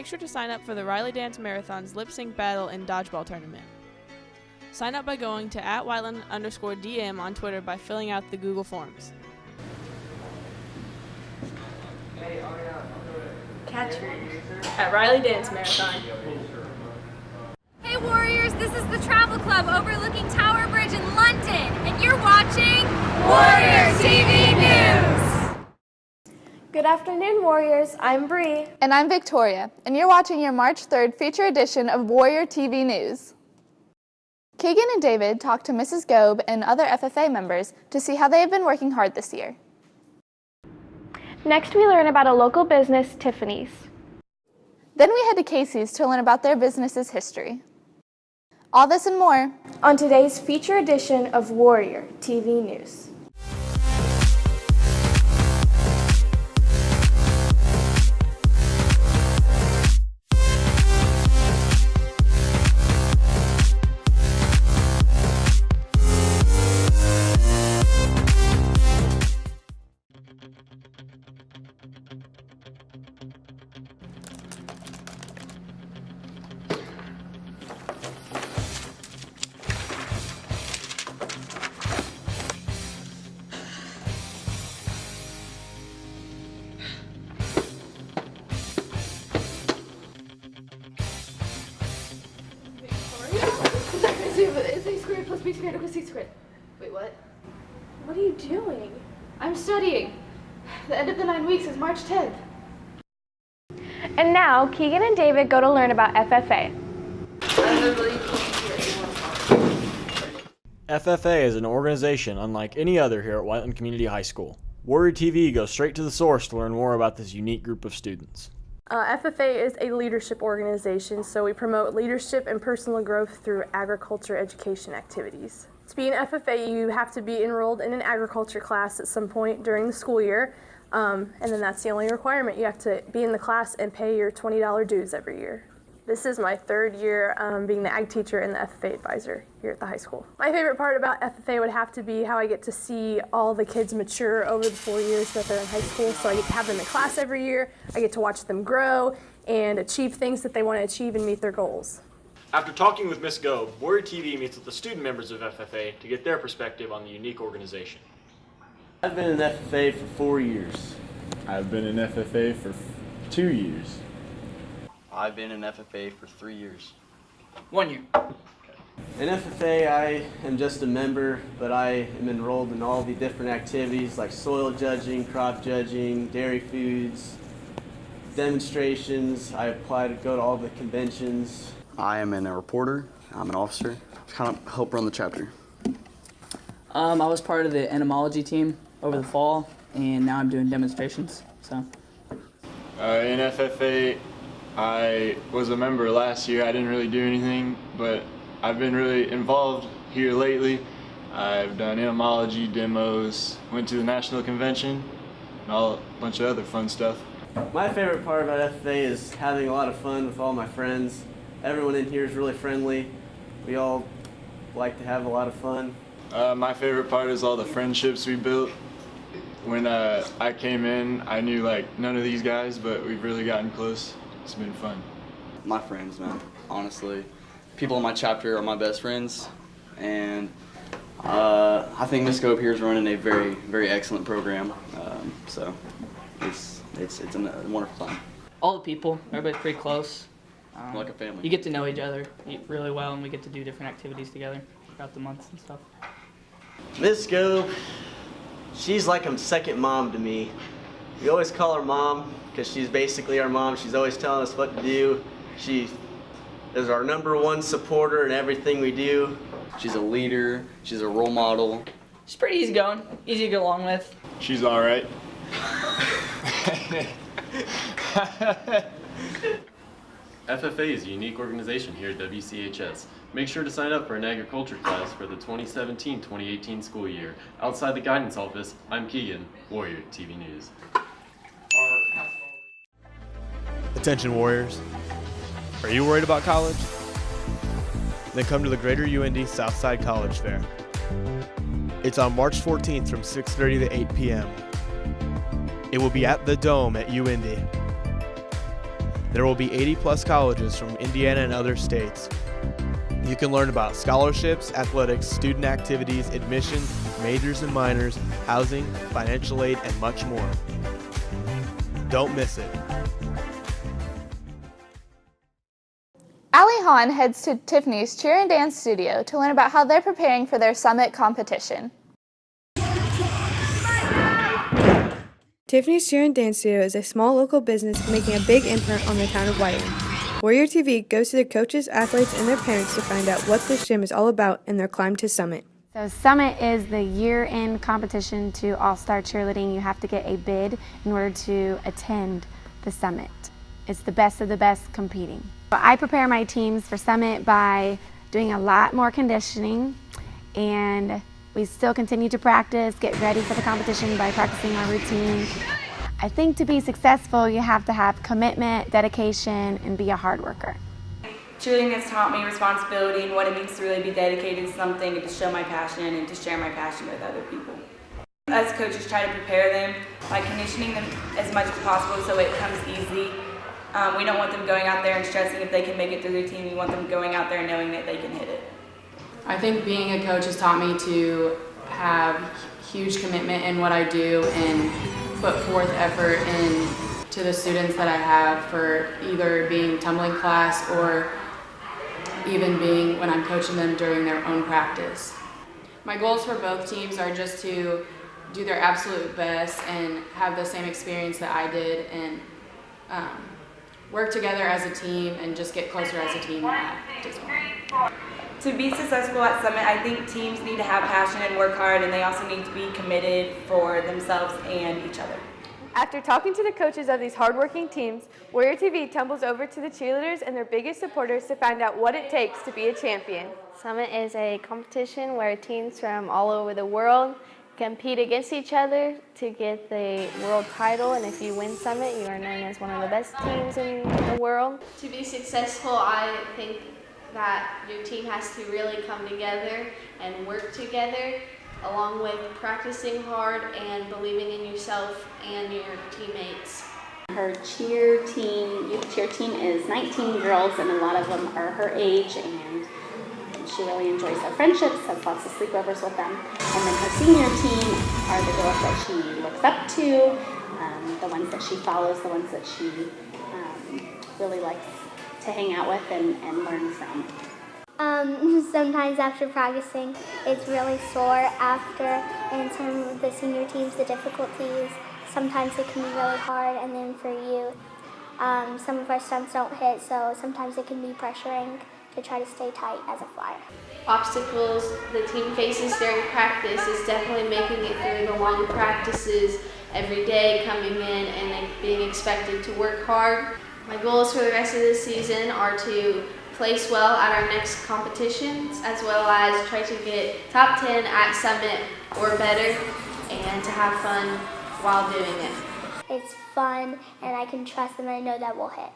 make sure to sign up for the Riley Dance Marathon's lip sync battle and dodgeball tournament. Sign up by going to @Whiteland_DM on Twitter by filling out the Google Forms. Catch me at Riley Dance Marathon. Hey Warriors, this is the Travel Club overlooking Tower Bridge in London, and you're watching Warrior TV News! Good afternoon, Warriors. I'm Bree. And I'm Victoria, and you're watching your March 3rd feature edition of Warrior TV News. Keegan and David talked to Mrs. Gobe and other FFA members to see how they have been working hard this year. Next, we learn about a local business, Tiffany's. Then we head to Casey's to learn about their business's history. All this and more on today's feature edition of Warrior TV News. Is A squared plus B squared equals C squared. Wait, what? What are you doing? I'm studying. The end of the 9 weeks is March 10th. And now, Keegan and David go to learn about FFA. FFA is an organization unlike any other here at Whiteland Community High School. Warrior TV goes straight to the source to learn more about this unique group of students. FFA is a leadership organization, so we promote leadership and personal growth through agriculture education activities. To be an FFA, you have to be enrolled in an agriculture class at some point during the school year, and then that's the only requirement. You have to be in the class and pay your $20 dues every year. This is my third year being the ag teacher and the FFA advisor here at the high school. My favorite part about FFA would have to be how I get to see all the kids mature over the 4 years that they're in high school. So I get to have them in class every year, I get to watch them grow and achieve things that they want to achieve and meet their goals. After talking with Ms. Gobe, Warrior TV meets with the student members of FFA to get their perspective on the unique organization. I've been in FFA for 4 years. I've been in FFA for 2 years. I've been in FFA for 3 years. 1 year. In FFA, I am just a member, but I am enrolled in all the different activities like soil judging, crop judging, dairy foods, demonstrations. I apply to go to all the conventions. I am a reporter. I'm an officer. Kind of help run the chapter. I was part of the entomology team over the fall, and now I'm doing demonstrations. So. In FFA, I was a member last year. I didn't really do anything, but I've been really involved here lately. I've done entomology demos, went to the national convention, and a bunch of other fun stuff. My favorite part about FFA is having a lot of fun with all my friends. Everyone in here is really friendly. We all like to have a lot of fun. My favorite part is all the friendships we built. When I came in, I knew like none of these guys, but we've really gotten close. It's been fun. My friends, man, honestly. People in my chapter are my best friends, and I think Ms. Gobe here is running a very, very excellent program. So it's a wonderful time. All the people, everybody's pretty close. Like a family. You get to know each other really well, and we get to do different activities together throughout the months and stuff. Ms. Gobe, she's like a second mom to me. We always call her mom because she's basically our mom. She's always telling us what to do. She is our #1 supporter in everything we do. She's a leader. She's a role model. She's pretty easygoing, easy to get along with. She's all right. FFA is a unique organization here at WCHS. Make sure to sign up for an agriculture class for the 2017-2018 school year. Outside the guidance office, I'm Keegan, Warrior TV News. Attention Warriors. Are you worried about college? Then come to the Greater UIndy Southside College Fair. It's on March 14th from 6:30 to 8 p.m. It will be at the Dome at UIndy. There will be 80+ colleges from Indiana and other states. You can learn about scholarships, athletics, student activities, admissions, majors and minors, housing, financial aid, and much more. Don't miss it. Allie Hahn heads to Tiffany's Cheer and Dance Studio to learn about how they're preparing for their summit competition. Tiffany's Cheer and Dance Studio is a small local business making a big imprint on the town of Whiteland. Warrior TV goes to the coaches, athletes, and their parents to find out what this gym is all about in their climb to Summit. So Summit is the year-end competition to All-Star Cheerleading. You have to get a bid in order to attend the Summit. It's the best of the best competing. I prepare my teams for Summit by doing a lot more conditioning, and we still continue to practice, get ready for the competition by practicing our routine. I think to be successful, you have to have commitment, dedication, and be a hard worker. Cheerleading has taught me responsibility and what it means to really be dedicated to something and to show my passion and to share my passion with other people. Us coaches try to prepare them by conditioning them as much as possible so it comes easy. We don't want them going out there and stressing if they can make it through their team. We want them going out there knowing that they can hit it. I think being a coach has taught me to have huge commitment in what I do and put forth effort into the students that I have for either being tumbling class or even being when I'm coaching them during their own practice. My goals for both teams are just to do their absolute best and have the same experience that I did and work together as a team and just get closer as a team at this point. To be successful at Summit, I think teams need to have passion and work hard, and they also need to be committed for themselves and each other. After talking to the coaches of these hardworking teams, Warrior TV tumbles over to the cheerleaders and their biggest supporters to find out what it takes to be a champion. Summit is a competition where teams from all over the world compete against each other to get the world title, and if you win Summit, you are known as one of the best teams in the world. To be successful, I think that your team has to really come together and work together, along with practicing hard and believing in yourself and your teammates. Her cheer team, youth cheer team is 19 girls, and a lot of them are her age, and she really enjoys their friendships, has lots of sleepovers with them. And then her senior team are the girls that she looks up to, the ones that she follows, the ones that she really likes to hang out with and learn from. Sometimes after practicing, it's really sore after, and some of the senior teams, the difficulties, sometimes it can be really hard, and then for youth, some of our stunts don't hit, so sometimes it can be pressuring to try to stay tight as a flyer. Obstacles the team faces during practice is definitely making it through the long practices every day, coming in and being expected to work hard. My goals for the rest of the season are to place well at our next competitions, as well as try to get top 10 at Summit or better, and to have fun while doing it. It's fun, and I can trust them, and I know that we'll hit.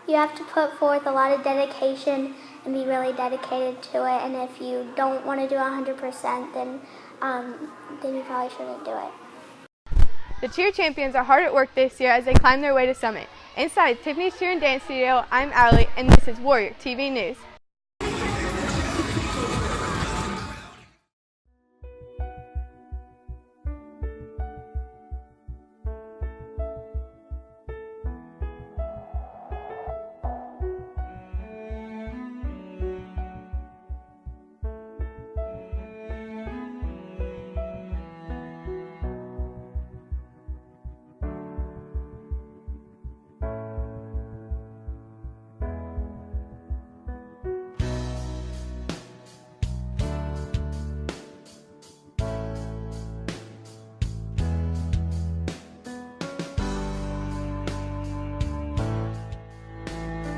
You have to put forth a lot of dedication and be really dedicated to it, and if you don't want to do 100%, then you probably shouldn't do it. The cheer champions are hard at work this year as they climb their way to Summit. Inside Tiffany's Cheer and Dance Studio, I'm Allie, and this is Warrior TV News.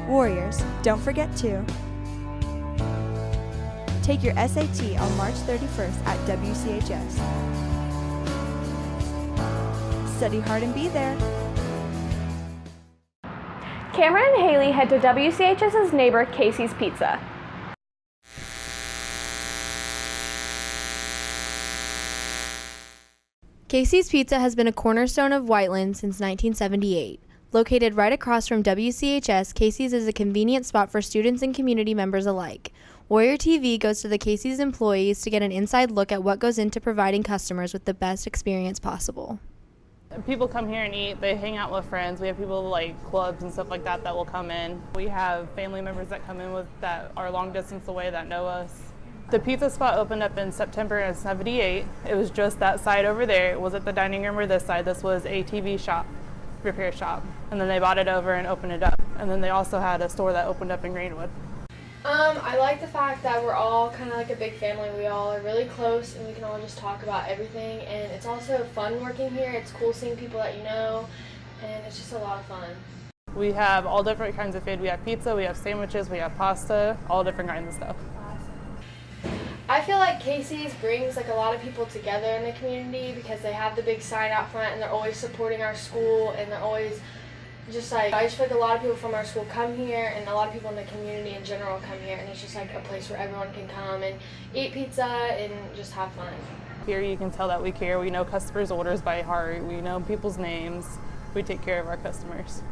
Warriors, don't forget to take your SAT on March 31st at WCHS. Study hard and be there. Cameron and Haley head to WCHS's neighbor, Casey's Pizza. Casey's Pizza has been a cornerstone of Whiteland since 1978. Located right across from WCHS, Casey's is a convenient spot for students and community members alike. Warrior TV goes to the Casey's employees to get an inside look at what goes into providing customers with the best experience possible. People come here and eat, they hang out with friends. We have people like clubs and stuff like that that will come in. We have family members that come in with that are long distance away that know us. The pizza spot opened up in September of '78. It was just that side over there. It wasn't the dining room or this side. This was a TV shop, repair shop. And then they bought it over and opened it up. And then they also had a store that opened up in Greenwood. I like the fact that we're all kind of like a big family. We all are really close and we can all just talk about everything. And it's also fun working here. It's cool seeing people that you know, and it's just a lot of fun. We have all different kinds of food. We have pizza, we have sandwiches, we have pasta, all different kinds of stuff. I feel like Casey's brings like a lot of people together in the community because they have the big sign out front and they're always supporting our school, and they're always just like, I just feel like a lot of people from our school come here, and a lot of people in the community in general come here, and it's just like a place where everyone can come and eat pizza and just have fun. Here you can tell that we care. We know customers' orders by heart. We know people's names. We take care of our customers.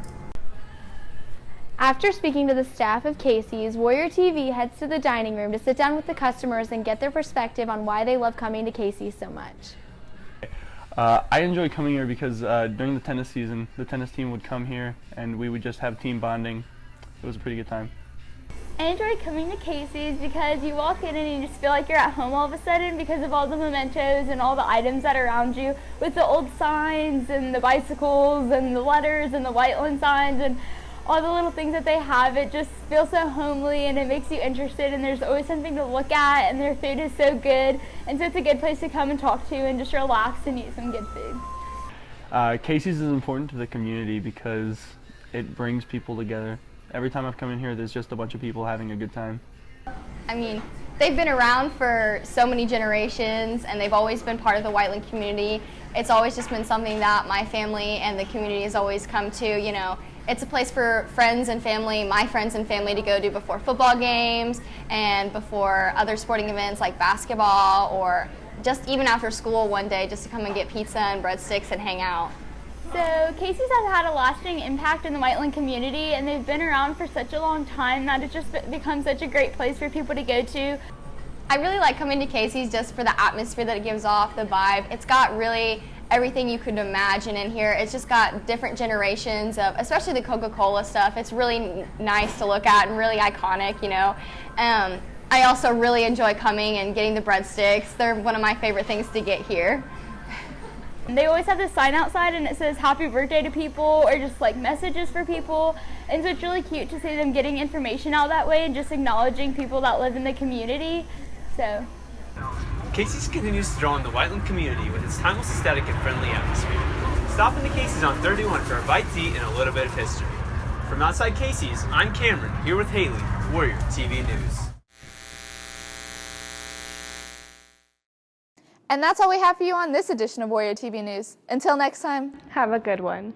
After speaking to the staff of Casey's, Warrior TV heads to the dining room to sit down with the customers and get their perspective on why they love coming to Casey's so much. I enjoy coming here because during the tennis season, the tennis team would come here and we would just have team bonding. It was a pretty good time. I enjoy coming to Casey's because you walk in and you just feel like you're at home all of a sudden because of all the mementos and all the items that are around you, with the old signs and the bicycles and the letters and the Whiteland signs and all the little things that they have. It just feels so homely and it makes you interested, and there's always something to look at, and their food is so good, and so it's a good place to come and talk to and just relax and eat some good food. Casey's is important to the community because it brings people together. Every time I've come in here, there's just a bunch of people having a good time. I mean, they've been around for so many generations and they've always been part of the Whiteland community. It's always just been something that my family and the community has always come to, you know. It's a place for friends and family, my friends and family, to go to before football games and before other sporting events like basketball, or just even after school one day just to come and get pizza and breadsticks and hang out. So Casey's has had a lasting impact in the Whiteland community, and they've been around for such a long time that it just becomes such a great place for people to go to. I really like coming to Casey's just for the atmosphere that it gives off, the vibe. It's got really everything you could imagine in here. It's just got different generations of, especially the Coca-Cola stuff. It's really nice to look at and really iconic, you know. I also really enjoy coming and getting the breadsticks. They're one of my favorite things to get here. They always have this sign outside and it says happy birthday to people, or just like messages for people, and so it's really cute to see them getting information out that way and just acknowledging people that live in the community. So Casey's continues to draw in the Whiteland community with its timeless aesthetic and friendly atmosphere. Stop into Casey's on 31 for a bite to eat and a little bit of history. From outside Casey's, I'm Cameron, here with Haley, Warrior TV News. And that's all we have for you on this edition of Warrior TV News. Until next time, have a good one.